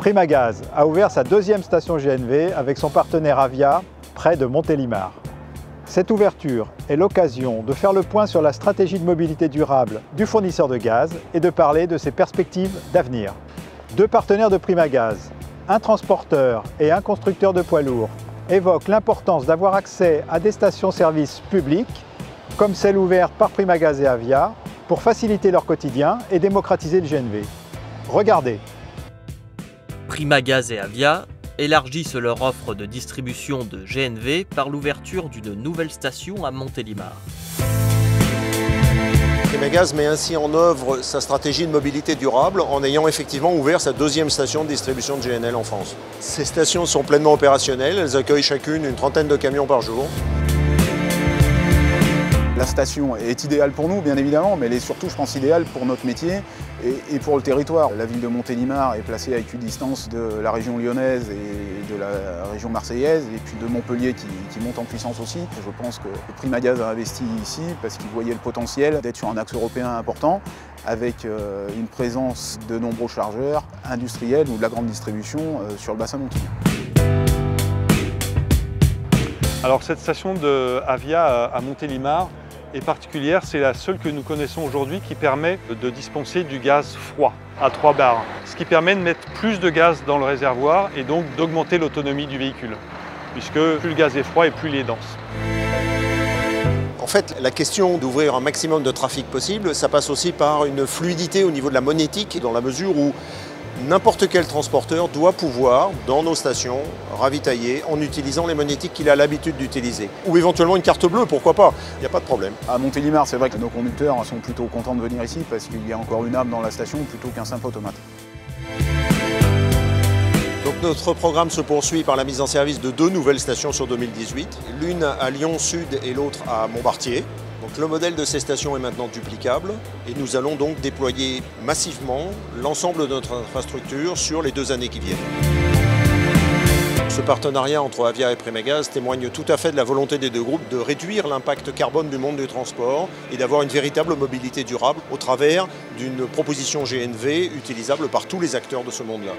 Primagaz a ouvert sa deuxième station GNV avec son partenaire Avia, près de Montélimar. Cette ouverture est l'occasion de faire le point sur la stratégie de mobilité durable du fournisseur de gaz et de parler de ses perspectives d'avenir. Deux partenaires de Primagaz, un transporteur et un constructeur de poids lourds, évoquent l'importance d'avoir accès à des stations-service publiques, comme celle ouverte par Primagaz et Avia, pour faciliter leur quotidien et démocratiser le GNV. Regardez. Primagaz et Avia élargissent leur offre de distribution de GNV par l'ouverture d'une nouvelle station à Montélimar. Primagaz met ainsi en œuvre sa stratégie de mobilité durable en ayant effectivement ouvert sa deuxième station de distribution de GNL en France. Ces stations sont pleinement opérationnelles, elles accueillent chacune une trentaine de camions par jour. La station est idéale pour nous, bien évidemment, mais elle est surtout, je pense, idéale pour notre métier et pour le territoire. La ville de Montélimar est placée à équidistance de la région lyonnaise et de la région marseillaise, et puis de Montpellier qui monte en puissance aussi. Je pense que Primagaz a investi ici parce qu'il voyait le potentiel d'être sur un axe européen important, avec une présence de nombreux chargeurs industriels ou de la grande distribution sur le bassin montélimar. Alors cette station de Avia à Montélimar est particulière, c'est la seule que nous connaissons aujourd'hui qui permet de dispenser du gaz froid à 3 bars, ce qui permet de mettre plus de gaz dans le réservoir et donc d'augmenter l'autonomie du véhicule, puisque plus le gaz est froid et plus il est dense. En fait, la question d'ouvrir un maximum de trafic possible, ça passe aussi par une fluidité au niveau de la monétique, dans la mesure où n'importe quel transporteur doit pouvoir, dans nos stations, ravitailler en utilisant les monétiques qu'il a l'habitude d'utiliser. Ou éventuellement une carte bleue, pourquoi pas, il n'y a pas de problème. À Montélimar, c'est vrai que nos conducteurs sont plutôt contents de venir ici parce qu'il y a encore une âme dans la station plutôt qu'un simple automate. Donc notre programme se poursuit par la mise en service de 2 nouvelles stations sur 2018, l'une à Lyon Sud et l'autre à Montbartier. Donc le modèle de ces stations est maintenant duplicable et nous allons donc déployer massivement l'ensemble de notre infrastructure sur les 2 années qui viennent. Ce partenariat entre Avia et Primagaz témoigne tout à fait de la volonté des deux groupes de réduire l'impact carbone du monde du transport et d'avoir une véritable mobilité durable au travers d'une proposition GNV utilisable par tous les acteurs de ce monde-là.